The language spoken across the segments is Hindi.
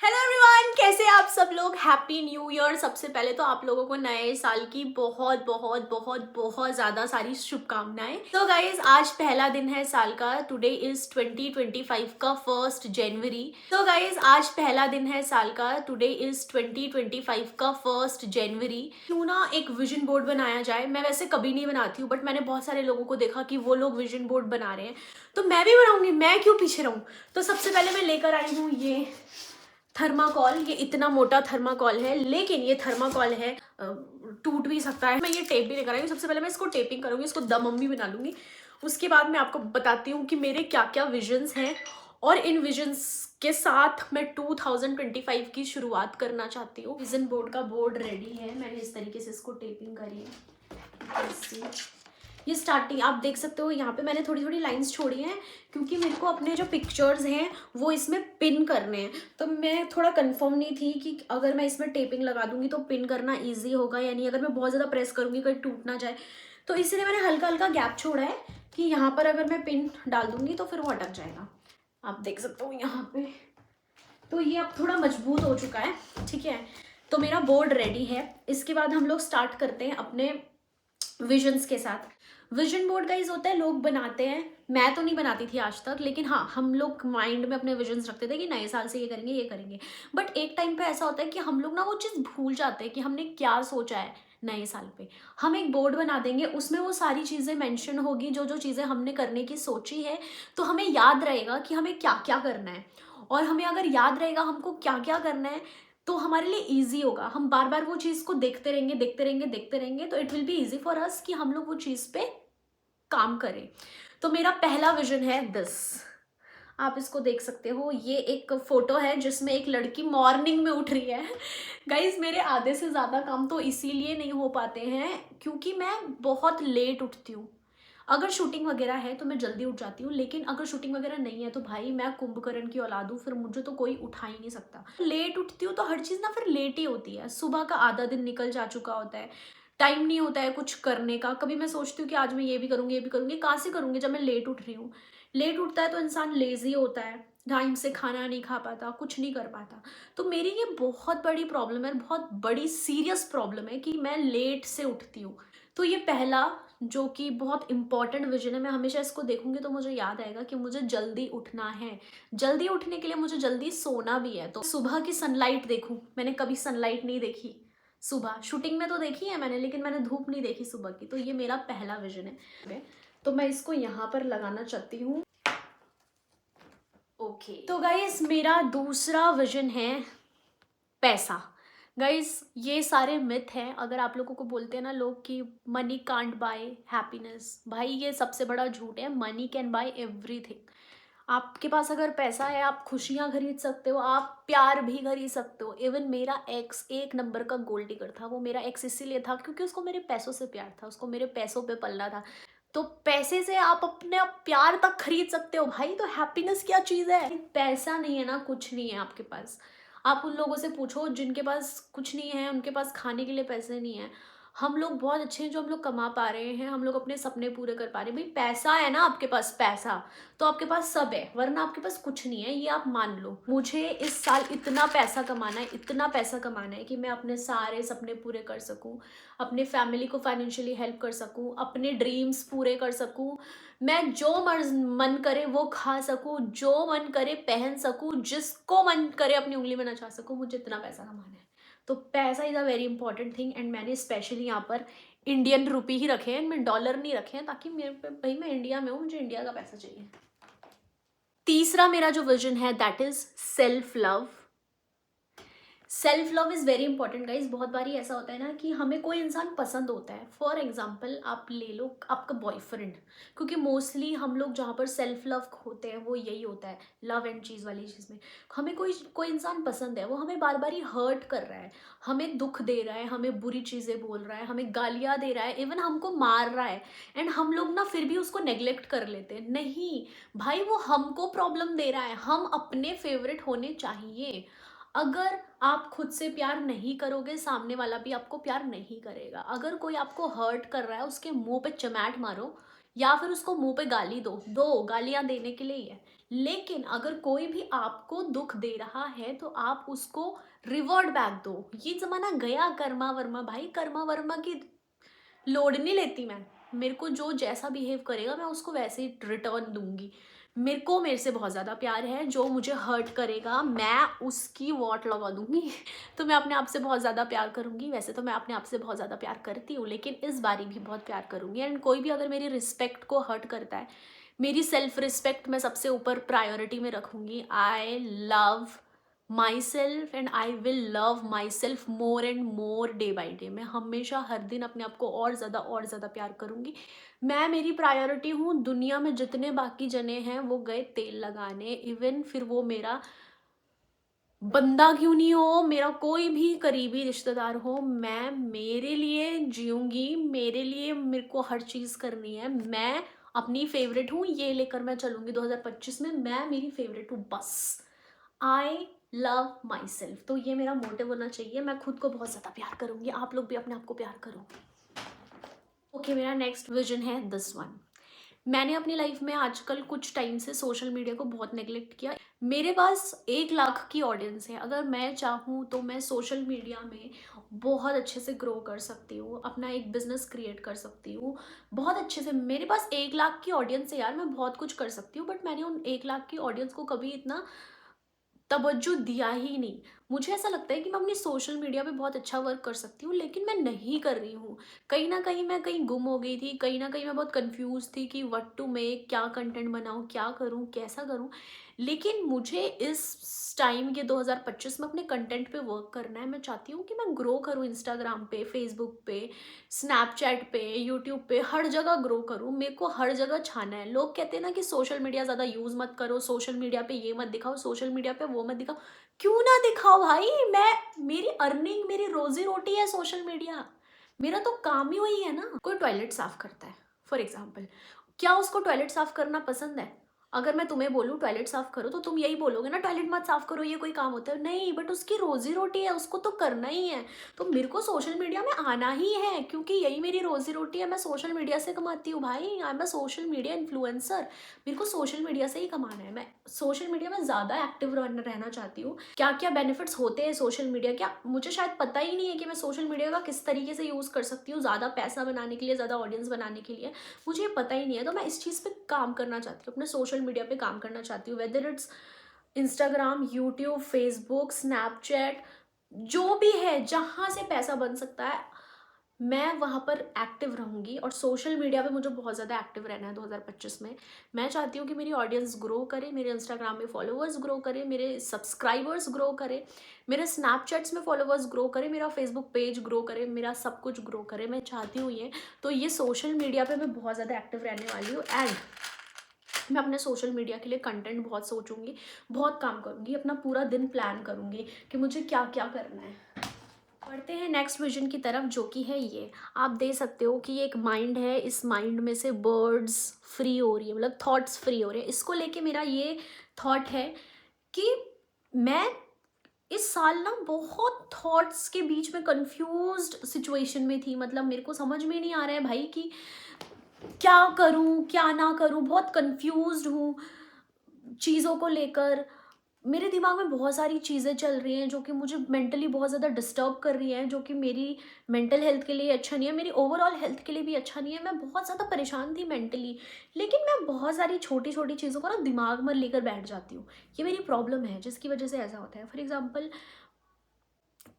हेलो एवरीवन, कैसे आप सब लोग। Happy new year. सबसे पहले तो आप लोगों को नए साल की बहुत बहुत बहुत बहुत ज़्यादा सारी शुभकामनाएं। तो गाइज, आज पहला दिन है साल का। टुडे इज 2025 का 1 जनवरी। तो गाइज, आज पहला दिन है साल का। टुडे इज 2025 का 1 जनवरी। क्यों ना एक विजन बोर्ड बनाया जाए। मैं वैसे कभी नहीं बनाती हूँ, बट मैंने बहुत सारे लोगों को देखा कि वो लोग विजन बोर्ड बना रहे हैं, तो मैं भी बनाऊंगी। मैं क्यों पीछे रहूँ। तो सबसे पहले मैं लेकर आई हूँ ये थर्माकोल। ये इतना मोटा थर्माकोल है, लेकिन ये थर्माकोल है, टूट भी सकता है। मैं ये टेप भी लेकर आई हूँ। सबसे पहले मैं इसको टेपिंग करूंगी, इसको दम भी बना लूंगी। उसके बाद मैं आपको बताती हूँ कि मेरे क्या क्या विजन्स हैं, और इन विजन्स के साथ मैं 2025 की शुरुआत करना चाहती हूँ। विजन बोर्ड का बोर्ड रेडी है। मैंने इस तरीके से इसको टेपिंग करी है। ये स्टार्टिंग आप देख सकते हो, यहाँ पे मैंने थोड़ी थोड़ी लाइंस छोड़ी हैं, क्योंकि मेरे को अपने जो पिक्चर्स हैं वो इसमें पिन करने हैं। तो मैं थोड़ा कंफर्म नहीं थी कि अगर मैं इसमें टेपिंग लगा दूंगी तो पिन करना इजी होगा या नहीं। अगर मैं बहुत ज़्यादा प्रेस करूंगी कहीं टूट ना जाए, तो इसलिए मैंने हल्का हल्का गैप छोड़ा है कि यहाँ पर अगर मैं पिन डाल दूंगी तो फिर वो अटक जाएगा। आप देख सकते हो यहाँ पे। तो ये अब थोड़ा मजबूत हो चुका है, ठीक है। तो मेरा बोर्ड रेडी है। इसके बाद हम लोग स्टार्ट करते हैं अपने विजन्स के साथ। विजन बोर्ड गाइज होता है, लोग बनाते हैं। मैं तो नहीं बनाती थी आज तक, लेकिन हाँ, हम लोग माइंड में अपने विजन्स रखते थे कि नए साल से ये करेंगे ये करेंगे। बट एक टाइम पे ऐसा होता है कि हम लोग ना वो चीज़ भूल जाते हैं कि हमने क्या सोचा है नए साल पे। हम एक बोर्ड बना देंगे, उसमें वो सारी चीज़ें मेंशन होगी जो जो चीज़ें हमने करने की सोची है। तो हमें याद रहेगा कि हमें क्या क्या करना है, और हमें अगर याद रहेगा हमको क्या क्या करना है, तो हमारे लिए इजी होगा। हम बार बार वो चीज़ को देखते रहेंगे देखते रहेंगे देखते रहेंगे, तो it will be easy for us कि हम लोग वो चीज़ पे काम करें। तो मेरा पहला विजन है दिस। आप इसको देख सकते हो, ये एक फोटो है जिसमें एक लड़की मॉर्निंग में उठ रही है। गाइज, मेरे आधे से ज़्यादा काम तो इसीलिए नहीं हो पाते हैं क्योंकि मैं बहुत लेट उठती हूँ। अगर शूटिंग वगैरह है तो मैं जल्दी उठ जाती हूँ, लेकिन अगर शूटिंग वगैरह नहीं है तो भाई मैं कुंभकर्ण की औलाद हूँ, फिर मुझे तो कोई उठा ही नहीं सकता। लेट उठती हूँ तो हर चीज़ ना फिर लेट ही होती है। सुबह का आधा दिन निकल जा चुका होता है, टाइम नहीं होता है कुछ करने का। कभी मैं सोचती हूँ कि आज मैं ये भी करूँगी ये भी करूँगी, कहाँ से करूँगी जब मैं लेट उठ रही हूँ। लेट उठता है तो इंसान लेजी होता है, टाइम से खाना नहीं खा पाता, कुछ नहीं कर पाता। तो मेरी ये बहुत बड़ी प्रॉब्लम है, बहुत बड़ी सीरियस प्रॉब्लम है कि मैं लेट से उठती हूँ। तो ये पहला जो कि बहुत इंपॉर्टेंट विजन है, मैं हमेशा इसको देखूंगी तो मुझे याद आएगा कि मुझे जल्दी उठना है। जल्दी उठने के लिए मुझे जल्दी सोना भी है। तो सुबह की सनलाइट देखूं, मैंने कभी सनलाइट नहीं देखी सुबह। शूटिंग में तो देखी है मैंने, लेकिन मैंने धूप नहीं देखी सुबह की। तो ये मेरा पहला विजन है। तो मैं इसको यहाँ पर लगाना चाहती हूँ। ओके, तो गाइस, मेरा दूसरा विजन है पैसा। गाइस, ये सारे मिथ हैं। अगर आप लोगों को बोलते हैं ना लोग कि मनी कांट बाय हैप्पीनेस, भाई ये सबसे बड़ा झूठ है। Money can buy everything. आपके पास अगर पैसा है, आप खुशियां खरीद सकते हो, आप प्यार भी खरीद सकते हो। इवन मेरा एक्स एक नंबर का गोल्ड डिगर था। वो मेरा एक्स इसीलिए था क्योंकि उसको मेरे पैसों से प्यार था, उसको मेरे पैसों पे पलना था। तो पैसे से आप अपने प्यार तक खरीद सकते हो भाई। तो हैप्पीनेस क्या चीज़ है। पैसा नहीं है ना, कुछ नहीं है आपके पास। आप उन लोगों से पूछो जिनके पास कुछ नहीं है, उनके पास खाने के लिए पैसे नहीं है। हम लोग बहुत अच्छे हैं जो हम लोग कमा पा रहे हैं, हम लोग अपने सपने पूरे कर पा रहे हैं। भाई पैसा है ना आपके पास, पैसा तो आपके पास सब है, वरना आपके पास कुछ नहीं है, ये आप मान लो। मुझे इस साल इतना पैसा कमाना है, इतना पैसा कमाना है कि मैं अपने सारे सपने पूरे कर सकूं, अपने फैमिली को फाइनेंशियली हेल्प कर सकूं, अपने ड्रीम्स पूरे कर सकूं। मैं जो मन करे वो खा सकूं, जो मन करे पहन सकूं, जिसको मन करे अपनी उंगली में नचा सकूं। मुझे इतना पैसा कमाना है। तो पैसा is a very important thing. And मैंने स्पेशली यहाँ पर इंडियन रुपी ही रखे हैं, मैं डॉलर नहीं रखे हैं, ताकि मेरे पे, भाई मैं इंडिया में हूँ, मुझे इंडिया का पैसा चाहिए। तीसरा मेरा जो विजन है that is self love. Self love is very important guys. बहुत बारी ऐसा होता है ना कि हमें कोई इंसान पसंद होता है। फॉर एग्जाम्पल आप ले लो आपका बॉयफ्रेंड, क्योंकि मोस्टली हम लोग जहाँ पर सेल्फ लव होते हैं वो यही होता है, लव एंड चीज़ वाली चीज़ में। हमें कोई कोई इंसान पसंद है, वो हमें बार बार ही हर्ट कर रहा है, हमें दुख दे रहा है, हमें बुरी चीज़ें बोल रहा है, हमें गालियाँ दे रहा है, इवन हमको मार रहा है। एंड हम लोग ना फिर भी उसको नेग्लेक्ट कर लेते हैं। नहीं भाई, वो हमको प्रॉब्लम दे रहा है, हम अपने फेवरेट होने चाहिए। अगर आप खुद से प्यार नहीं करोगे, सामने वाला भी आपको प्यार नहीं करेगा। अगर कोई आपको हर्ट कर रहा है, उसके मुंह पे चमैट मारो, या फिर उसको मुंह पे गाली दो गालियां देने के लिए ही है। लेकिन अगर कोई भी आपको दुख दे रहा है तो आप उसको रिवर्ट बैक दो। ये जमाना गया कर्मा वर्मा भाई, कर्मा वर्मा की लोड नहीं लेती मैं। मेरे को जो जैसा बिहेव करेगा मैं उसको वैसे ही रिटर्न दूंगी। मेरे को मेरे से बहुत ज़्यादा प्यार है, जो मुझे हर्ट करेगा मैं उसकी वॉट लगा दूंगी। तो मैं अपने आप से बहुत ज़्यादा प्यार करूंगी। वैसे तो मैं अपने आप से बहुत ज़्यादा प्यार करती हूँ, लेकिन इस बारी भी बहुत प्यार करूंगी। एंड कोई भी अगर मेरी रिस्पेक्ट को हर्ट करता है, मेरी सेल्फ रिस्पेक्ट मैं सबसे ऊपर प्रायोरिटी में रखूंगी। I love my self and I will love my self more and more day by day. मैं हमेशा हर दिन अपने आप को और ज़्यादा प्यार करूंगी। मैं मेरी प्रायोरिटी हूँ। दुनिया में जितने बाकी जने हैं वो गए तेल लगाने, इवन फिर वो मेरा बंदा क्यों नहीं हो, मेरा कोई भी करीबी रिश्तेदार हो, मैं मेरे लिए जीऊंगी। मेरे लिए मेरे को हर चीज़ करनी है। मैं अपनी फेवरेट हूँ, ये लेकर मैं चलूंगी 2025 में। मैं मेरी फेवरेट हूँ बस। I love my self. तो ये मेरा मोटिव होना चाहिए। मैं खुद को बहुत ज़्यादा प्यार करूंगी। आप लोग भी अपने आप को प्यार करो। ओके, मेरा नेक्स्ट विजन है दिस वन। मैंने अपनी लाइफ में आजकल कुछ टाइम से सोशल मीडिया को बहुत नेगलेक्ट किया। मेरे पास 1 लाख की ऑडियंस है। अगर मैं चाहूँ तो मैं सोशल मीडिया में बहुत अच्छे से ग्रो कर सकती हूँ, अपना एक बिजनेस क्रिएट कर सकती हूँ बहुत अच्छे से। मेरे पास 1 लाख की ऑडियंस है यार, मैं बहुत कुछ कर सकती हूँ। बट मैंने उन 1 लाख की ऑडियंस को कभी इतना तवज्जो दिया ही नहीं। मुझे ऐसा लगता है कि मैं अपनी सोशल मीडिया पे बहुत अच्छा वर्क कर सकती हूँ, लेकिन मैं नहीं कर रही हूँ। कहीं ना कहीं मैं कहीं गुम हो गई थी, कहीं ना कहीं मैं बहुत कंफ्यूज थी कि व्हाट टू मेक, क्या कंटेंट बनाऊँ, क्या करूँ, कैसा करूँ। लेकिन मुझे इस टाइम ये 2025 में अपने कंटेंट पे वर्क करना है। मैं चाहती हूँ कि मैं ग्रो करूँ इंस्टाग्राम पे, फेसबुक पे, स्नैपचैट पे, यूट्यूब पे, हर जगह ग्रो करूँ। मेरे को हर जगह छाना है। लोग कहते हैं ना कि सोशल मीडिया ज़्यादा यूज़ मत करो, सोशल मीडिया पे ये मत दिखाओ, सोशल मीडिया पे वो मत दिखाओ। क्यों ना दिखाओ भाई, मैं मेरी अर्निंग, मेरी रोजी रोटी है सोशल मीडिया। मेरा तो काम ही वही है ना। कोई टॉयलेट साफ करता है फॉर एग्जाम्पल, क्या उसको टॉयलेट साफ करना पसंद है? अगर मैं तुम्हें बोलूँ टॉयलेट साफ करो तो तुम यही बोलोगे ना, टॉयलेट मत साफ करो, ये कोई काम होता है? नहीं, बट उसकी रोजी रोटी है, उसको तो करना ही है। तो मेरे को सोशल मीडिया में आना ही है, क्योंकि यही मेरी रोजी रोटी है। मैं सोशल मीडिया से कमाती हूँ भाई। I am a social media influencer. मेरे को सोशल मीडिया से ही कमाना है। मैं सोशल मीडिया में ज़्यादा एक्टिव रहना चाहती हूँ। क्या क्या बेनिफिट्स होते हैं सोशल मीडिया, क्या मुझे शायद पता ही नहीं है कि मैं सोशल मीडिया का किस तरीके से यूज़ कर सकती हूँ ज़्यादा पैसा बनाने के लिए, ज़्यादा ऑडियंस बनाने के लिए। मुझे पता ही नहीं है। तो मैं इस चीज़ पे काम करना चाहती हूँ, अपने सोशल मीडिया पे काम करना चाहती हूँ। Whether it's Instagram, YouTube, Facebook, Snapchat, जो भी है जहाँ से पैसा बन सकता है मैं वहाँ पर एक्टिव रहूँगी। और सोशल मीडिया पे मुझे बहुत ज़्यादा एक्टिव रहना है 2025 में। मैं चाहती हूँ कि मेरी ऑडियंस ग्रो करे, मेरे इंस्टाग्राम में फॉलोअर्स ग्रो करे, मेरे सब्सक्राइबर्स ग्रो करे, मेरे स्नैपचैट्स में फॉलोअर्स ग्रो करे, मेरा फेसबुक पेज ग्रो करे, मेरा सब कुछ ग्रो करे। मैं चाहती हूँ ये। तो ये सोशल मीडिया पे मैं बहुत ज़्यादा एक्टिव रहने वाली हूँ। एंड मैं अपने सोशल मीडिया के लिए कंटेंट बहुत सोचूंगी, बहुत काम करूंगी, अपना पूरा दिन प्लान करूंगी कि मुझे क्या क्या करना है। बढ़ते हैं नेक्स्ट विजन की तरफ, जो कि है ये। आप देख सकते हो कि ये एक माइंड है, इस माइंड में से वर्ड्स फ्री हो रही है, मतलब थॉट्स फ्री हो रहे हैं। इसको लेके मेरा ये थॉट है कि मैं इस साल ना बहुत थॉट्स के बीच में कंफ्यूज्ड सिचुएशन में थी। मतलब मेरे को समझ में नहीं आ रहा है भाई कि क्या करूं क्या ना करूं। बहुत कंफ्यूज्ड हूँ चीज़ों को लेकर। मेरे दिमाग में बहुत सारी चीज़ें चल रही हैं जो कि मुझे मेंटली बहुत ज़्यादा डिस्टर्ब कर रही हैं, जो कि मेरी मेंटल हेल्थ के लिए अच्छा नहीं है, मेरी ओवरऑल हेल्थ के लिए भी अच्छा नहीं है। मैं बहुत ज़्यादा परेशान थी मेंटली। लेकिन मैं बहुत सारी छोटी छोटी चीज़ों को ना दिमाग में लेकर बैठ जाती हूँ। ये मेरी प्रॉब्लम है, जिसकी वजह से ऐसा होता है। फॉर एग्जाम्पल,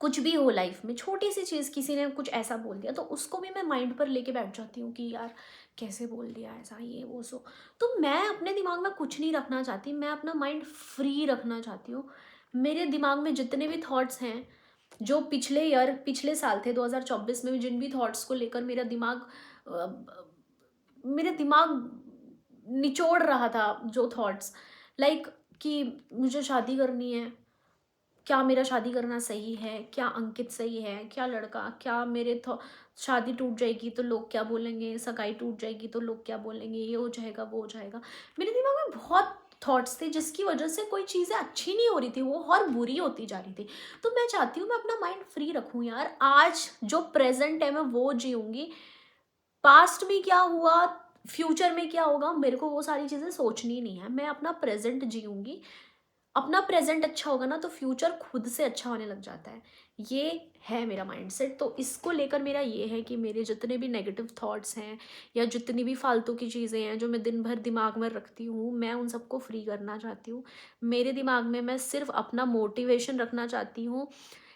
कुछ भी हो लाइफ में, छोटी सी चीज़ किसी ने कुछ ऐसा बोल दिया तो उसको भी मैं माइंड पर लेके बैठ जाती हूँ कि यार कैसे बोल दिया ऐसा, ये वो सो। तो मैं अपने दिमाग में कुछ नहीं रखना चाहती, मैं अपना माइंड फ्री रखना चाहती हूँ। मेरे दिमाग में जितने भी थॉट्स हैं, जो पिछले साल थे 2024 में, जिन भी थॉट्स को लेकर मेरे दिमाग निचोड़ रहा था, जो थॉट्स लाइक कि मुझे शादी करनी है, क्या मेरा शादी करना सही है, क्या अंकित सही है, क्या लड़का, क्या शादी टूट जाएगी तो लोग क्या बोलेंगे, सगाई टूट जाएगी तो लोग क्या बोलेंगे, ये हो जाएगा वो हो जाएगा। मेरे दिमाग में बहुत थॉट्स थे, जिसकी वजह से कोई चीज़ें अच्छी नहीं हो रही थी, वो और बुरी होती जा रही थी। तो मैं चाहती हूँ मैं अपना माइंड फ्री रखूँ यार। आज जो प्रेजेंट है मैं वो जीऊँगी। पास्ट में क्या हुआ, फ्यूचर में क्या होगा मेरे को वो सारी चीज़ें सोचनी नहीं है, मैं अपना प्रेजेंट जीऊँगी। अपना प्रेजेंट अच्छा होगा ना तो फ्यूचर खुद से अच्छा होने लग जाता है। ये है मेरा माइंडसेट। तो इसको लेकर मेरा ये है कि मेरे जितने भी नेगेटिव थॉट्स हैं या जितनी भी फालतू की चीज़ें हैं जो मैं दिन भर दिमाग में रखती हूँ, मैं उन सबको फ्री करना चाहती हूँ। मेरे दिमाग में मैं सिर्फ अपना मोटिवेशन रखना चाहती हूँ,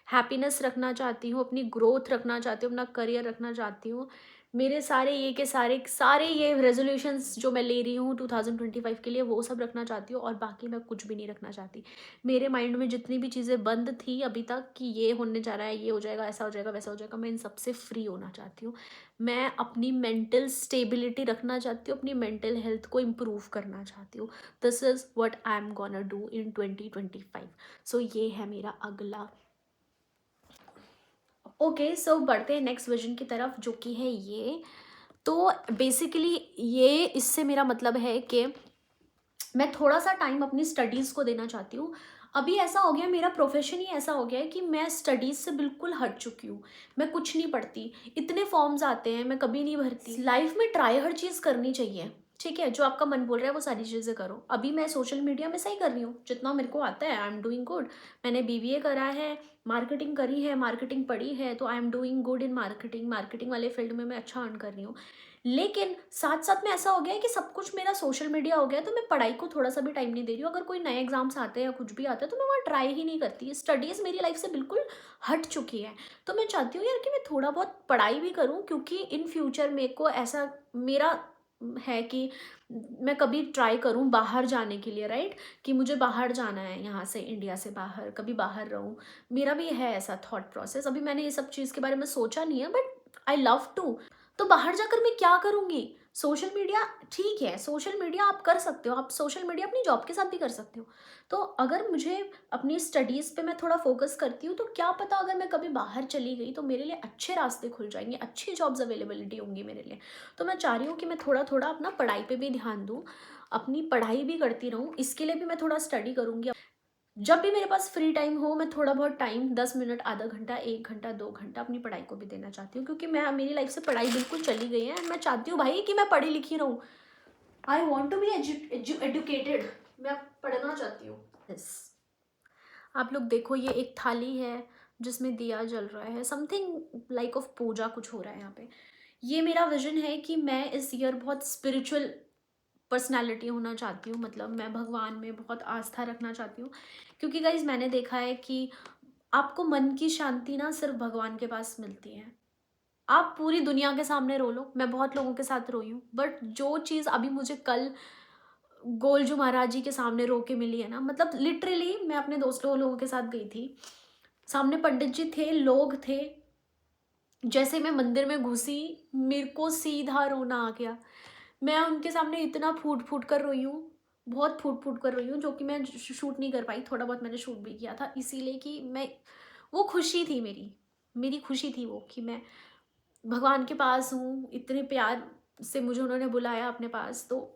हैप्पीनेस रखना चाहती हूँ, अपनी ग्रोथ रखना चाहती हूँ, अपना करियर रखना चाहती हूँ। मेरे सारे ये के सारे सारे ये रेजोल्यूशंस जो मैं ले रही हूँ 2025 के लिए, वो सब रखना चाहती हूँ और बाकी मैं कुछ भी नहीं रखना चाहती। मेरे माइंड में जितनी भी चीज़ें बंद थी अभी तक कि ये होने जा रहा है, ये हो जाएगा, ऐसा हो जाएगा, वैसा हो जाएगा, मैं इन सब से फ्री होना चाहती हूँ। मैं अपनी मेंटल स्टेबिलिटी रखना चाहती हूँ, अपनी मेंटल हेल्थ को इम्प्रूव करना चाहती हूँ। This is what I am gonna do in 2025। सो ये है मेरा अगला। ओके, सो बढ़ते हैं नेक्स्ट विजन की तरफ, जो कि है ये। तो बेसिकली ये इससे मेरा मतलब है कि मैं थोड़ा सा टाइम अपनी स्टडीज़ को देना चाहती हूँ। अभी ऐसा हो गया, मेरा प्रोफेशन ही ऐसा हो गया है कि मैं स्टडीज़ से बिल्कुल हट चुकी हूँ। मैं कुछ नहीं पढ़ती, इतने फॉर्म्स आते हैं मैं कभी नहीं भरती। लाइफ में ट्राई हर चीज़ करनी चाहिए, ठीक है? जो आपका मन बोल रहा है वो सारी चीज़ें करो। अभी मैं सोशल मीडिया में सही कर रही हूँ, जितना मेरे को आता है, आई एम डूइंग गुड। मैंने बीबीए करा है, मार्केटिंग करी है, मार्केटिंग पढ़ी है, तो I am doing good in marketing. Marketing वाले फील्ड में मैं अच्छा अर्न कर रही हूँ। लेकिन साथ साथ में ऐसा हो गया है कि सब कुछ मेरा सोशल मीडिया हो गया है, तो मैं पढ़ाई को थोड़ा सा भी टाइम नहीं दे रही हूँ। अगर कोई नए एग्जाम्स आते हैं या कुछ भी आता है तो मैं वहाँ ट्राई ही नहीं करती। स्टडीज़ मेरी लाइफ से बिल्कुल हट चुकी है। तो मैं चाहती हूँ यार कि मैं थोड़ा बहुत पढ़ाई भी करूँ, क्योंकि इन फ्यूचर मेरे को ऐसा मेरा है कि मैं कभी ट्राई करूँ बाहर जाने के लिए, राइट? कि मुझे बाहर जाना है, यहाँ से, इंडिया से बाहर, कभी बाहर रहूँ। मेरा भी है ऐसा थॉट प्रोसेस। अभी मैंने ये सब चीज़ के बारे में सोचा नहीं है, बट आई लव टू। तो बाहर जाकर मैं क्या करूँगी? सोशल मीडिया ठीक है, सोशल मीडिया आप कर सकते हो, आप सोशल मीडिया अपनी जॉब के साथ भी कर सकते हो। तो अगर मुझे अपनी स्टडीज़ पे मैं थोड़ा फोकस करती हूँ, तो क्या पता अगर मैं कभी बाहर चली गई तो मेरे लिए अच्छे रास्ते खुल जाएंगे, अच्छी जॉब्स अवेलेबिलिटी होंगी मेरे लिए। तो मैं चाह रही हूँ कि मैं थोड़ा थोड़ा अपना पढ़ाई पे भी ध्यान दूँ, अपनी पढ़ाई भी करती रहूँ। इसके लिए भी मैं थोड़ा स्टडी करूँगी। जब भी मेरे पास फ्री टाइम हो, मैं थोड़ा बहुत टाइम, 10 मिनट, आधा घंटा, 1 घंटा, 2 घंटा अपनी पढ़ाई को भी देना चाहती हूँ, क्योंकि मैं मेरी लाइफ से पढ़ाई बिल्कुल चली गई है। एंड मैं चाहती हूँ भाई कि मैं पढ़ी लिखी रहूँ। I want to be educated. मैं पढ़ना चाहती हूँ। यस। आप लोग देखो, ये एक थाली है जिसमें दिया जल रहा है, समथिंग लाइक ऑफ पूजा कुछ हो रहा है यहाँ पे। ये मेरा विजन है कि मैं इस ईयर बहुत स्पिरिचुअल पर्सनैलिटी होना चाहती हूँ। मतलब मैं भगवान में बहुत आस्था रखना चाहती हूँ, क्योंकि गाइज मैंने देखा है कि आपको मन की शांति ना सिर्फ भगवान के पास मिलती है। आप पूरी दुनिया के सामने रो लो, मैं बहुत लोगों के साथ रोई हूँ, बट जो चीज़ अभी मुझे कल गोलजू महाराज जी के सामने रो के मिली है ना, मतलब लिटरली मैं अपने दोस्तों लोगों के साथ गई थी, सामने पंडित जी थे, लोग थे। जैसे मैं मंदिर में घुसी, मेरे को सीधा रोना आ गया। मैं उनके सामने इतना फूट फूट कर रोई हूँ, बहुत फूट फूट कर रोई हूँ, जो कि मैं शूट नहीं कर पाई। थोड़ा बहुत मैंने शूट भी किया था, इसीलिए कि मैं, वो खुशी थी मेरी, मेरी खुशी थी वो, कि मैं भगवान के पास हूँ, इतने प्यार से मुझे उन्होंने बुलाया अपने पास। तो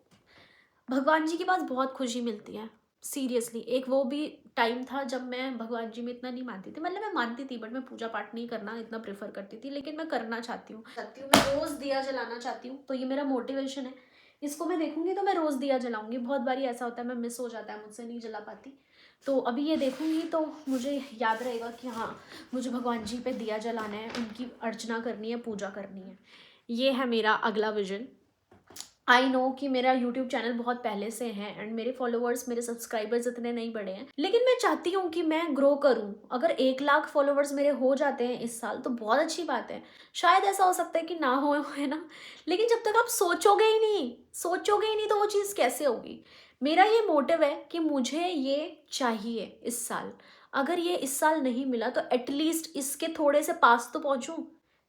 भगवान जी के पास बहुत खुशी मिलती है, सीरियसली। एक वो भी टाइम था जब मैं भगवान जी में इतना नहीं मानती थी, मतलब मैं मानती थी बट मैं पूजा पाठ नहीं करना इतना प्रेफर करती थी, लेकिन मैं करना चाहती हूँ, मैं रोज़ दिया जलाना चाहती हूँ। तो ये मेरा मोटिवेशन है। इसको मैं देखूंगी तो मैं रोज़ दिया जलाऊंगी। बहुत बारी ऐसा होता है मैं मिस हो जाता है, मुझसे नहीं जला पाती। तो अभी ये देखूंगी तो मुझे याद रहेगा कि हाँ, मुझे भगवान जी पे दिया जलाना है, उनकी अर्चना करनी है, पूजा करनी है। ये है मेरा अगला विजन। आई नो कि मेरा यूट्यूब चैनल बहुत पहले से है एंड मेरे फॉलोअर्स, मेरे सब्सक्राइबर्स इतने नहीं बढ़े हैं, लेकिन मैं चाहती हूँ कि मैं ग्रो करूँ। अगर 1 लाख फॉलोअर्स मेरे हो जाते हैं इस साल तो बहुत अच्छी बात है। शायद ऐसा हो सकता है कि ना हो, है ना? लेकिन जब तक आप सोचोगे ही नहीं, सोचोगे ही नहीं, तो वो चीज़ कैसे होगी? मेरा ये मोटिव है कि मुझे ये चाहिए इस साल। अगर ये इस साल नहीं मिला तो एटलीस्ट इसके थोड़े से पास तो पहुँचूँ,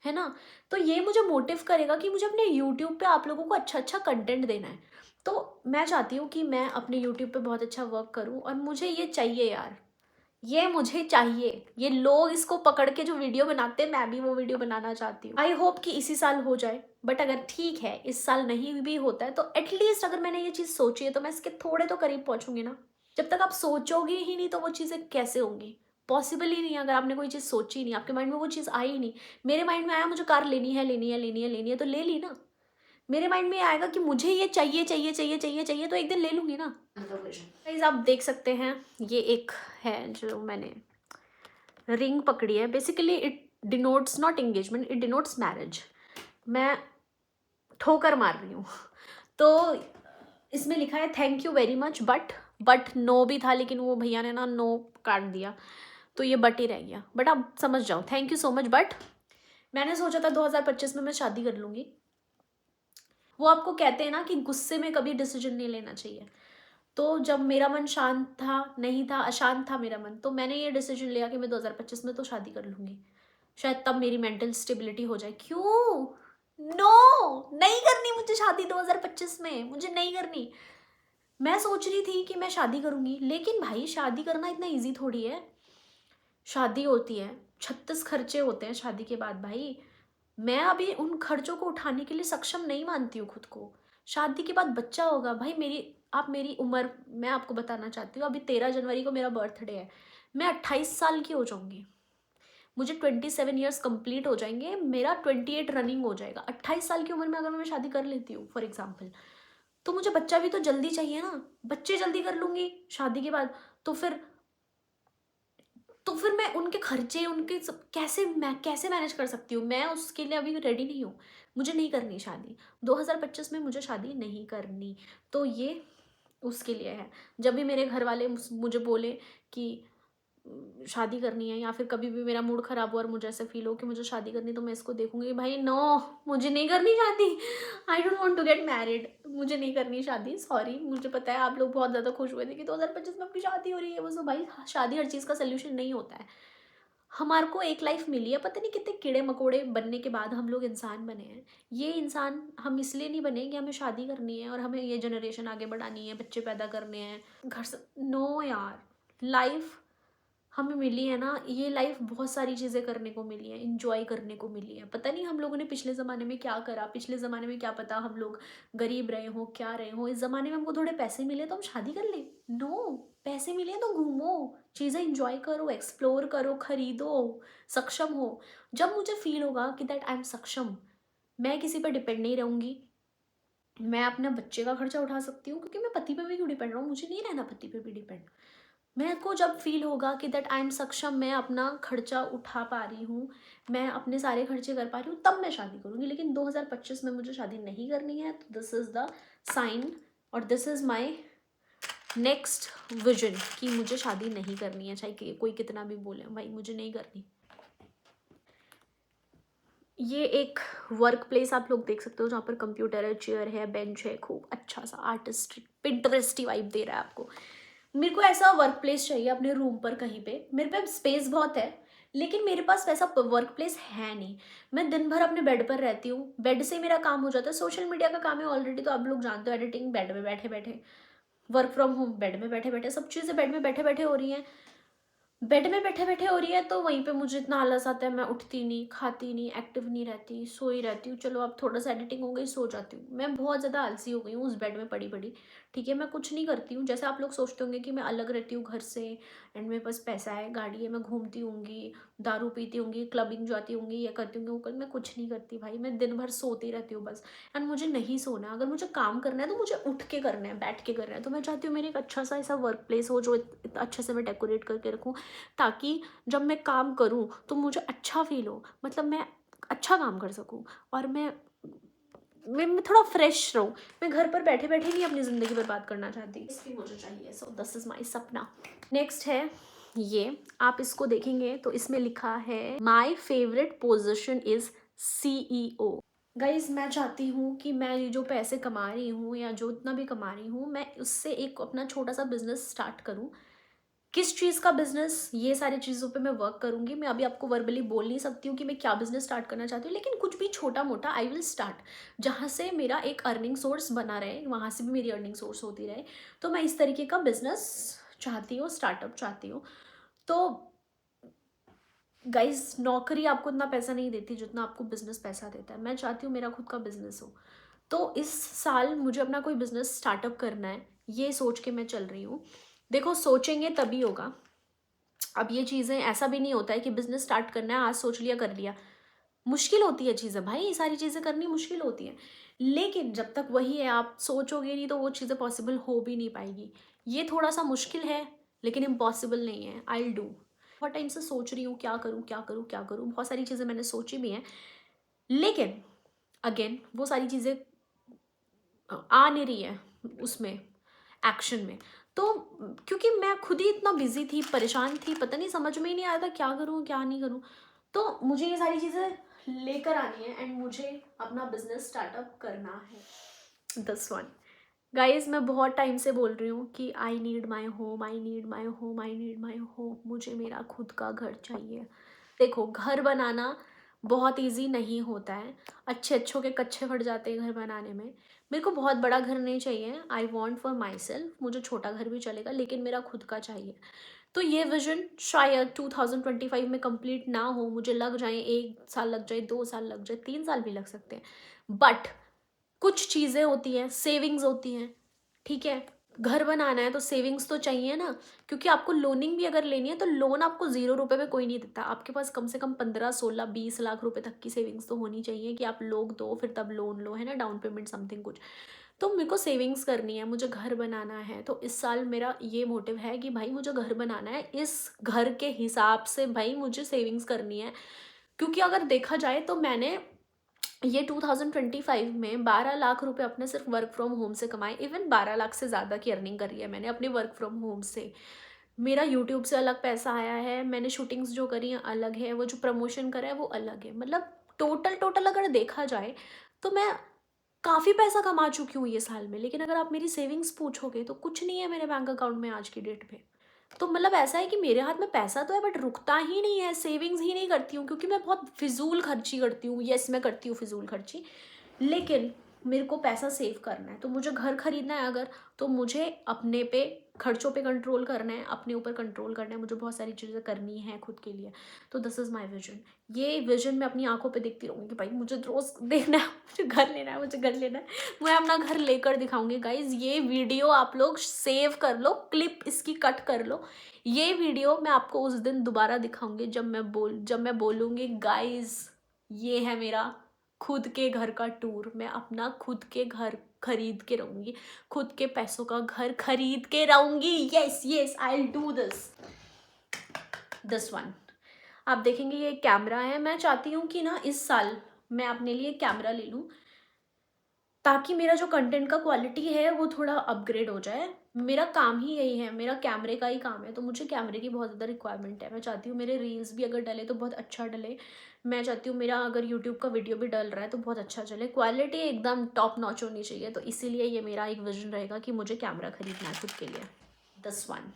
है ना? तो ये मुझे मोटिव करेगा कि मुझे अपने यूट्यूब पे आप लोगों को अच्छा अच्छा कंटेंट देना है। तो मैं चाहती हूँ कि मैं अपने यूट्यूब पे बहुत अच्छा वर्क करूँ, और मुझे ये चाहिए यार, ये मुझे चाहिए। ये लोग इसको पकड़ के जो वीडियो बनाते हैं, मैं भी वो वीडियो बनाना चाहती हूँ। आई होप कि इसी साल हो जाए, बट अगर ठीक है इस साल नहीं भी होता है तो एटलीस्ट अगर मैंने ये चीज़ सोची है तो मैं इसके थोड़े तो करीब पहुँचूंगी ना। जब तक आप सोचोगे ही नहीं तो वो चीज़ें कैसे होंगी? पॉसिबल ही नहीं है। अगर आपने कोई चीज़ सोची नहीं, आपके माइंड में वो चीज़ आई ही नहीं। मेरे माइंड में आया मुझे कार लेनी है, लेनी है, लेनी है, लेनी है, तो ले ली ना। मेरे माइंड में आएगा कि मुझे ये चाहिए चाहिए चाहिए चाहिए चाहिए, तो एक दिन ले लूंगी ना। गाइस आप देख सकते हैं, ये एक है जो मैंने रिंग पकड़ी है। Basically it denotes not engagement, it denotes marriage. मैं ठोकर मार रही हूँ। तो इसमें लिखा है thank you very much, but no भी था, लेकिन वो भैया ने ना नो काट दिया, तो ये बट ही रह गया। बट आप समझ जाओ, thank you so much but. मैंने सोचा था 2025 में मैं शादी कर लूँगी। वो आपको कहते हैं ना कि गुस्से में कभी डिसीजन नहीं लेना चाहिए। तो जब मेरा मन शांत था, नहीं था, अशांत था मेरा मन, तो मैंने ये डिसीजन लिया कि मैं 2025 में तो शादी कर लूँगी। शायद तब मेरी मेंटल स्टेबिलिटी हो जाए। क्यों? नो, नहीं करनी मुझे शादी 2025 में, मुझे नहीं करनी। मैं सोच रही थी कि मैं शादी करूँगी, लेकिन भाई शादी करना इतना ईजी थोड़ी है। शादी होती है, 36 खर्चे होते हैं शादी के बाद भाई। मैं अभी उन खर्चों को उठाने के लिए सक्षम नहीं मानती हूँ खुद को। शादी के बाद बच्चा होगा भाई। मेरी उम्र मैं आपको बताना चाहती हूँ, अभी 13 जनवरी को मेरा बर्थडे है। मैं 28 साल की हो जाऊंगी। मुझे 27 ईयर्स कंप्लीट हो जाएंगे, मेरा 28 रनिंग हो जाएगा। 28 साल की उम्र में अगर मैं शादी कर लेती हूँ फॉर एग्जाम्पल, तो मुझे बच्चा भी तो जल्दी चाहिए ना। बच्चे जल्दी कर लूंगी शादी के बाद, तो फिर मैं उनके खर्चे, उनके सब कैसे मैनेज कर सकती हूँ? मैं उसके लिए अभी रेडी नहीं हूँ। मुझे नहीं करनी शादी 2025 में, मुझे शादी नहीं करनी। तो ये उसके लिए है। जब भी मेरे घर वाले मुझे बोले कि शादी करनी है, या फिर कभी भी मेरा मूड खराब हो और मुझे ऐसा फील हो कि मुझे शादी करनी, तो मैं इसको देखूंगी भाई नो, मुझे नहीं करनी शादी। I don't want to get married. मुझे नहीं करनी शादी, सॉरी। मुझे पता है आप लोग बहुत ज़्यादा खुश हुए थे कि 2025 में अपनी शादी हो रही है। वो तो भाई शादी हर चीज़ का सोल्यूशन नहीं होता है। हमारे को एक लाइफ मिली है, पता नहीं कितने कीड़े मकोड़े बनने के बाद हम लोग इंसान बने हैं। ये इंसान हम इसलिए नहीं बने कि हमें शादी करनी है और हमें ये जनरेशन आगे बढ़ानी है, बच्चे पैदा करने हैं, घर से। नो यार, लाइफ हमें मिली है ना, ये लाइफ बहुत सारी चीज़ें करने को मिली है, इंजॉय करने को मिली है। पता नहीं हम लोगों ने पिछले ज़माने में क्या करा, पिछले ज़माने में क्या पता हम लोग गरीब रहे हो, क्या रहे हो। इस ज़माने में हमको थोड़े पैसे मिले तो हम शादी कर लें? नो, पैसे मिले तो घूमो, चीज़ें इंजॉय करो, एक्सप्लोर करो, खरीदो, सक्षम हो। जब मुझे फील होगा कि दैट आई एम सक्षम, मैं किसी पर डिपेंड नहीं रहूँगी, मैं अपने बच्चे का खर्चा उठा सकती हूँ, क्योंकि मैं पति पे भी क्यों डिपेंड रहूँ? मुझे नहीं रहना पति पे भी डिपेंड। मेरे को जब फील होगा कि दैट आई एम सक्षम, मैं अपना खर्चा उठा पा रही हूँ, मैं अपने सारे खर्चे कर पा रही हूँ, तब मैं शादी करूँगी। लेकिन 2025 में मुझे शादी नहीं करनी है। तो दिस इज़ द साइन, और this is my next vision कि मुझे शादी नहीं करनी है, चाहे कोई कितना भी बोले भाई, मुझे नहीं करनी। ये एक वर्क प्लेस आप लोग देख सकते हो, जहाँ पर कंप्यूटर है, चेयर है, बेंच है, खूब अच्छा सा आर्टिस्टिक पिंटरेस्टी वाइब दे रहा है आपको। मेरे को ऐसा वर्क प्लेस चाहिए अपने रूम पर कहीं पे। मेरे पे स्पेस बहुत है, लेकिन मेरे पास वैसा वर्क प्लेस है नहीं। मैं दिन भर अपने बेड पर रहती हूँ, बेड से मेरा काम हो जाता है। सोशल मीडिया का काम है ऑलरेडी, तो आप लोग जानते हो, एडिटिंग बेड में बैठे बैठे, वर्क फ्रॉम होम बेड में बैठे बैठे, सब चीज़ें बेड में बैठे बैठे हो रही हैं। बेड में बैठे बैठे हो रही है, तो वहीं पे मुझे इतना आलस आता है, मैं उठती नहीं, खाती नहीं, एक्टिव नहीं रहती, सोई रहती हूँ। चलो अब थोड़ा सा एडिटिंग हो गई, सो जाती हूँ। मैं बहुत ज़्यादा आलसी हो गई हूँ उस बेड में पड़ी पड़ी। ठीक है, मैं कुछ नहीं करती हूँ। जैसे आप लोग सोचते होंगे कि मैं अलग रहती हूँ घर से, एंड मेरे पास पैसा है, गाड़ी है, मैं घूमती होंगी, दारू पीती होंगी, क्लबिंग जाती होंगी, ये करती होंगी, वो कर, मैं कुछ नहीं करती भाई। मैं दिन भर सोती रहती हूँ बस। एंड मुझे नहीं सोना, अगर मुझे काम करना है तो मुझे उठ के करना है, बैठ के करना है। तो मैं चाहती हूँ मेरे एक अच्छा सा ऐसा वर्क प्लेस हो, जो इतना अच्छे से मैं डेकोरेट करके रखूँ, ताकि जब मैं काम करूँ तो मुझे अच्छा फील हो, मतलब मैं अच्छा काम कर सकूँ, और मैं थोड़ा फ्रेश रहूँ। मैं घर पर बैठे बैठे नहीं अपनी ज़िंदगी बर्बाद करना चाहती, इसलिए मुझे चाहिए। सो दिस इज़ माई सपना। नेक्स्ट है ये, आप इसको देखेंगे तो इसमें लिखा है my favourite position is CEO। Guys मैं चाहती हूँ कि मैं ये जो पैसे कमा रही हूँ, या जो इतना भी कमा रही हूँ, मैं उससे एक अपना छोटा सा बिजनेस स्टार्ट करूँ। किस चीज़ का बिजनेस, ये सारी चीज़ों पे मैं वर्क करूँगी। मैं अभी आपको वर्बली बोल नहीं सकती हूँ कि मैं क्या बिजनेस स्टार्ट करना चाहती हूँ, लेकिन कुछ भी छोटा मोटा आई विल स्टार्ट, जहाँ से मेरा एक अर्निंग सोर्स बना रहे, वहाँ से भी मेरी अर्निंग सोर्स होती रहे। तो मैं इस तरीके का बिजनेस चाहती हूँ, स्टार्टअप चाहती हूँ। तो गाइज नौकरी आपको इतना पैसा नहीं देती जितना आपको बिजनेस पैसा देता है। मैं चाहती हूँ मेरा खुद का बिजनेस हो। तो इस साल मुझे अपना कोई बिजनेस स्टार्टअप करना है, ये सोच के मैं चल रही हूँ। देखो सोचेंगे तभी होगा। अब ये चीज़ें ऐसा भी नहीं होता है कि बिजनेस स्टार्ट करना है, आज सोच लिया कर लिया। मुश्किल होती है चीज़ें भाई, ये सारी चीज़ें करनी मुश्किल होती है। लेकिन जब तक वही है, आप सोचोगे नहीं तो वो चीज़ें पॉसिबल हो भी नहीं पाएगी। ये थोड़ा सा मुश्किल है लेकिन इम्पॉसिबल नहीं है। I will do. बहुत टाइम से सोच रही हूँ क्या करूँ क्या करूँ क्या करूँ, बहुत सारी चीज़ें मैंने सोची भी हैं, लेकिन अगेन वो सारी चीज़ें आ नहीं रही है उसमें, एक्शन में। तो क्योंकि मैं खुद ही इतना बिजी थी, परेशान थी, पता नहीं, समझ में ही नहीं आया था क्या करूँ क्या नहीं करूँ। तो मुझे ये सारी चीज़ें लेकर आनी है एंड मुझे अपना बिजनेस स्टार्टअप करना है। दिस वन गाइज, मैं बहुत टाइम से बोल रही हूँ कि I need my home, I need my home, I need my home. मुझे मेरा खुद का घर चाहिए। देखो, घर बनाना बहुत इजी नहीं होता है, अच्छे अच्छों के कच्चे फट जाते हैं घर बनाने में। मेरे को बहुत बड़ा घर नहीं चाहिए, I want for my self. मुझे छोटा घर भी चलेगा लेकिन मेरा खुद का चाहिए। तो ये विजन शायद 2025 में कंप्लीट ना हो, मुझे लग जाए 1 साल लग जाए, 2 साल लग जाए, 3 साल भी लग सकते हैं। बट कुछ चीज़ें होती हैं, सेविंग्स होती हैं, ठीक है। घर बनाना है तो सेविंग्स तो चाहिए ना, क्योंकि आपको लोनिंग भी अगर लेनी है तो लोन आपको 0 रुपए में कोई नहीं देता। आपके पास कम से कम 15, 16, 20 लाख रुपए तक की सेविंग्स तो होनी चाहिए कि आप लोग दो फिर तब लोन लो, है ना, डाउन पेमेंट समथिंग कुछ। तो मेरे को सेविंग्स करनी है, मुझे घर बनाना है। तो इस साल मेरा ये मोटिव है कि भाई मुझे घर बनाना है, इस घर के हिसाब से भाई मुझे सेविंग्स करनी है। क्योंकि अगर देखा जाए तो मैंने ये 2025 में 12 लाख रुपए अपने सिर्फ वर्क फ्रॉम होम से कमाए। इवन 12 लाख से ज़्यादा की अर्निंग करी है मैंने अपने वर्क फ्रॉम होम से। मेरा यूट्यूब से अलग पैसा आया है, मैंने शूटिंग्स जो करी हैं अलग है, वो जो प्रमोशन करा है वो अलग है। मतलब टोटल टोटल अगर देखा जाए तो मैं काफ़ी पैसा कमा चुकी हूँ ये साल में। लेकिन अगर आप मेरी सेविंग्स पूछोगे तो कुछ नहीं है मेरे बैंक अकाउंट में आज की डेट पे। तो मतलब ऐसा है कि मेरे हाथ में पैसा तो है बट रुकता ही नहीं है, सेविंग्स ही नहीं करती हूँ, क्योंकि मैं बहुत फिजूल खर्ची करती हूँ। यस, मैं करती हूँ फिजूल खर्ची, लेकिन मेरे को पैसा सेव करना है। तो मुझे घर खरीदना है अगर, तो मुझे अपने पे खर्चों पे कंट्रोल करना है, अपने ऊपर कंट्रोल करना है, मुझे बहुत सारी चीज़ें करनी है खुद के लिए। तो दिस इज़ माई विजन। ये विजन मैं अपनी आंखों पे देखती रहूँगी कि भाई मुझे रोज़ देखना है, मुझे घर लेना है, मुझे घर लेना है। मैं अपना घर लेकर दिखाऊंगी गाइज। ये वीडियो आप लोग सेव कर लो, क्लिप इसकी कट कर लो। ये वीडियो मैं आपको उस दिन दोबारा दिखाऊंगी जब मैं बोलूँगी गाइज ये है मेरा खुद के घर का टूर। मैं अपना खुद के घर खरीद के रहूंगी, खुद के पैसों का घर खरीद के रहूंगी। Yes yes, I will do this one. आप देखेंगे ये कैमरा है। मैं चाहती हूँ कि ना इस साल मैं अपने लिए कैमरा ले लूँ, ताकि मेरा जो कंटेंट का क्वालिटी है वो थोड़ा अपग्रेड हो जाए। मेरा काम ही यही है, मेरा कैमरे का ही काम है, तो मुझे कैमरे की बहुत ज़्यादा रिक्वायरमेंट है। मैं चाहती हूँ मेरे रील्स भी अगर डले तो बहुत अच्छा डले। मैं चाहती हूँ मेरा अगर यूट्यूब का वीडियो भी डल रहा है तो बहुत अच्छा चले, क्वालिटी एकदम टॉप नॉच होनी चाहिए। तो इसीलिए ये मेरा एक विजन रहेगा कि मुझे कैमरा खरीदना है खुद के लिए। This one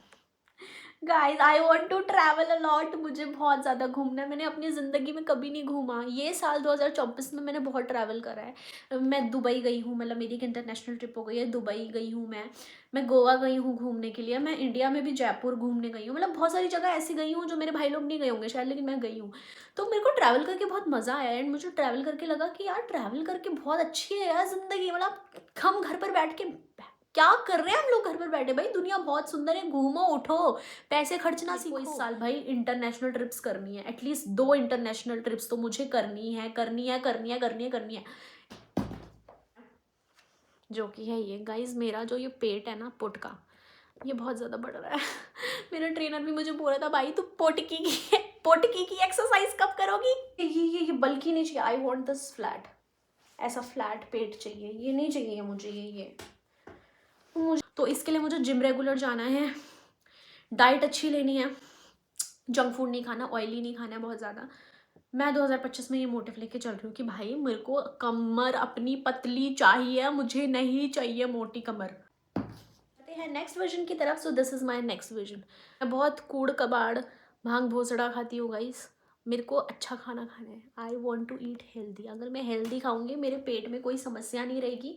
guys, I want to travel a lot. मुझे बहुत ज़्यादा घूमना है। मैंने अपनी ज़िंदगी में कभी नहीं घूमा। ये साल 2024 में मैंने बहुत ट्रैवल करा है। मैं दुबई गई हूँ, मतलब मेरी एक इंटरनेशनल ट्रिप हो गई है। दुबई गई हूँ मैं गोवा गई हूँ घूमने के लिए। मैं इंडिया में भी जयपुर घूमने गई हूँ। मतलब बहुत सारी जगह ऐसी गई हूँ जो मेरे भाई लोग नहीं गए होंगे शायद, लेकिन मैं गई हूँ। तो मेरे को ट्रैवल करके बहुत मज़ा आया एंड मुझे ट्रैवल करके लगा कि यार ट्रैवल करके बहुत अच्छी है यार ज़िंदगी। मतलब हम घर पर बैठ के क्या कर रहे हैं, हम लोग घर पर बैठे। भाई दुनिया बहुत सुंदर है, घूमो उठो, पैसे खर्चना सीखो। इस साल भाई इंटरनेशनल ट्रिप्स करनी है, एटलीस्ट 2 इंटरनेशनल ट्रिप्स तो मुझे करनी है करनी है करनी है करनी है करनी है। जो कि है ये गाइज, मेरा जो ये पेट है ना पुट का, ये बहुत ज़्यादा बढ़ रहा है। मेरा ट्रेनर भी मुझे बोल रहा था भाई तू पोटकी की एक्सरसाइज कब करोगी। ये बल्कि नहीं चाहिए। आई वॉन्ट दिस फ्लैट, ऐसा फ्लैट पेट चाहिए, ये नहीं चाहिए मुझे ये। तो इसके लिए मुझे जिम रेगुलर जाना है, डाइट अच्छी लेनी है, जंक फूड नहीं खाना, ऑयली नहीं खाना है बहुत ज़्यादा। मैं 2025 में ये मोटिव लेके चल रही हूँ कि भाई मेरे को कमर अपनी पतली चाहिए, मुझे नहीं चाहिए मोटी कमर। हैं नेक्स्ट विजन की तरफ। So this is my next vision. मैं बहुत कूड़ कबाड़ भांग भोसड़ा खाती हूँ गाइस। मेरे को अच्छा खाना खाना है। I want to eat healthy. अगर मैं हेल्दी खाऊंगी मेरे पेट में कोई समस्या नहीं रहेगी।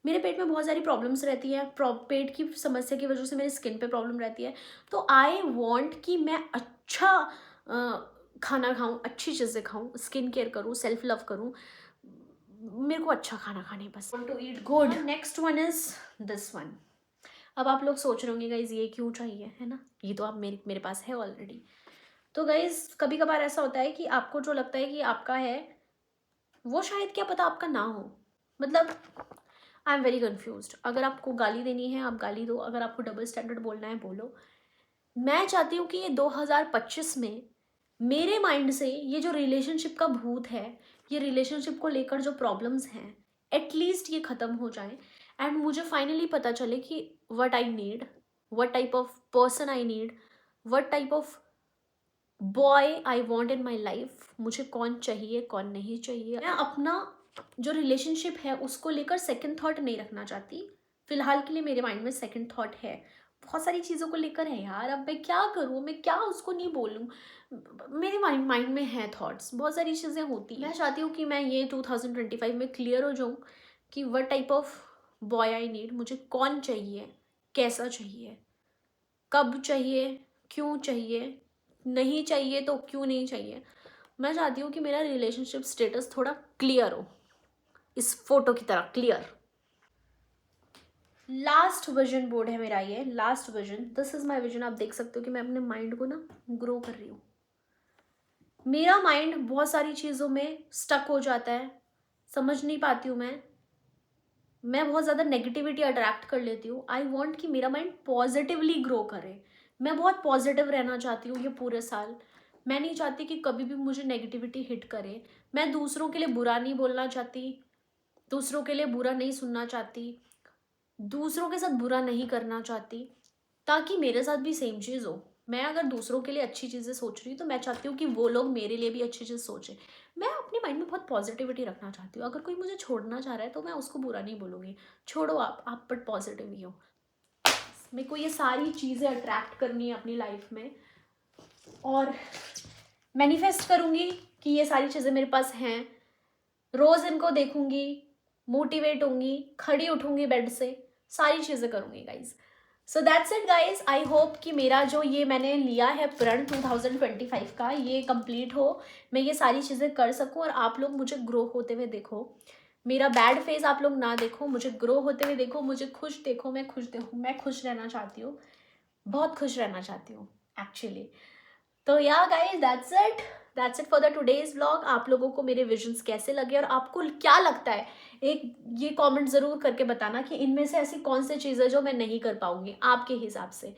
मेरे पेट में बहुत सारी प्रॉब्लम्स रहती है, पेट की समस्या की वजह से मेरी स्किन पे प्रॉब्लम रहती है। तो आई वॉन्ट कि मैं अच्छा खाना खाऊं, अच्छी चीज़ें खाऊं, स्किन केयर करूं, सेल्फ लव करूं। मेरे को अच्छा खाना खाने बस। Want to eat good. Next one is this one. अब आप लोग सोच रहे होंगे गाइज ये क्यों चाहिए, है ना, ये तो आप मेरे पास है ऑलरेडी। तो गाइज कभी कभार ऐसा होता है कि आपको जो लगता है कि आपका है वो शायद क्या पता आपका ना हो। मतलब आई एम वेरी कन्फ्यूज्ड। अगर आपको गाली देनी है आप गाली दो, अगर आपको डबल स्टैंडर्ड बोलना है बोलो। मैं चाहती हूँ कि ये 2025 में मेरे माइंड से ये जो रिलेशनशिप का भूत है, ये रिलेशनशिप को लेकर जो प्रॉब्लम्स हैं, एटलीस्ट ये ख़त्म हो जाए एंड मुझे फाइनली पता चले कि what I need, what type of person I need, what type of boy I want in my life. मुझे कौन चाहिए कौन नहीं चाहिए। मैं अपना जो रिलेशनशिप है उसको लेकर सेकंड थॉट नहीं रखना चाहती। फिलहाल के लिए मेरे माइंड में सेकंड थॉट है, बहुत सारी चीज़ों को लेकर है यार। अब मैं क्या करूँ, मैं क्या उसको नहीं बोलूँ, मेरे माइंड में है थॉट्स, बहुत सारी चीज़ें होती हैं। मैं चाहती हूँ कि मैं ये 2025 में क्लियर हो जाऊँ कि what type of boy I need, मुझे कौन चाहिए, कैसा चाहिए, कब चाहिए, क्यों चाहिए, नहीं चाहिए तो क्यों नहीं चाहिए। मैं चाहती हूँ कि मेरा रिलेशनशिप स्टेटस थोड़ा क्लियर हो, इस फोटो की तरह क्लियर। लास्ट विजन बोर्ड है मेरा, ये last vision, this is my vision. आप देख सकते हो कि मैं अपने माइंड को ना ग्रो कर रही हूँ। मेरा माइंड बहुत सारी चीज़ों में स्टक हो जाता है, समझ नहीं पाती हूँ मैं बहुत ज़्यादा नेगेटिविटी अट्रैक्ट कर लेती हूँ। आई वॉन्ट कि मेरा माइंड पॉजिटिवली ग्रो करे। मैं बहुत पॉजिटिव रहना चाहती हूँ ये पूरे साल। मैं नहीं चाहती कि कभी भी मुझे नेगेटिविटी हिट करे। मैं दूसरों के लिए बुरा नहीं बोलना चाहती, दूसरों के लिए बुरा नहीं सुनना चाहती, दूसरों के साथ बुरा नहीं करना चाहती, ताकि मेरे साथ भी सेम चीज़ हो। मैं अगर दूसरों के लिए अच्छी चीज़ें सोच रही हूँ तो मैं चाहती हूँ कि वो लोग मेरे लिए भी अच्छी चीज़ सोचें। मैं अपने माइंड में बहुत पॉजिटिविटी रखना चाहती हूँ। अगर कोई मुझे छोड़ना चाह रहा है तो मैं उसको बुरा नहीं बोलूँगी, छोड़ो आप बट पॉजिटिव ही हो। मेरे को ये सारी चीज़ें अट्रैक्ट करनी है अपनी लाइफ में और मैनिफेस्ट करूँगी कि ये सारी चीज़ें मेरे पास हैं। रोज़ इनको देखूंगी, मोटिवेट होंगी, खड़ी उठूंगी बेड से, सारी चीज़ें करूँगी guys. So that's it guys. I hope कि मेरा जो ये मैंने लिया है प्रण 2025 का ये कंप्लीट हो, मैं ये सारी चीज़ें कर सकूँ और आप लोग मुझे ग्रो होते हुए देखो। मेरा बैड फेज आप लोग ना देखो, मुझे ग्रो होते हुए देखो, मुझे खुश देखो। मैं खुश देखूँ, मैं खुश रहना चाहती हूँ, बहुत खुश रहना चाहती हूँ एक्चुअली। तो या guys that's it for the today's vlog. आप लोगों को मेरे विजन्स कैसे लगे और आपको क्या लगता है, एक ये कमेंट ज़रूर करके बताना कि इनमें से ऐसी कौन सी चीज़ है जो मैं नहीं कर पाऊंगी आपके हिसाब से।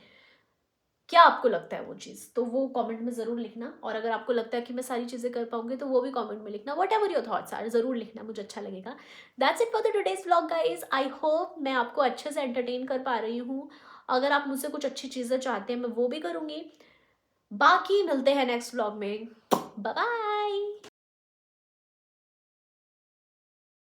क्या आपको लगता है वो चीज़, तो वो कमेंट में ज़रूर लिखना। और अगर आपको लगता है कि मैं सारी चीज़ें कर पाऊंगी तो वो भी कमेंट में लिखना। Whatever your thoughts are ज़रूर लिखना, मुझे अच्छा लगेगा। That's it for the today's vlog guys. I hope मैं आपको अच्छे से एंटरटेन कर पा रही हूँ। अगर आप मुझसे कुछ अच्छी चीज़ें चाहते हैं मैं वो भी करूँगी। बाकी मिलते हैं नेक्स्ट व्लॉग में। Bye bye.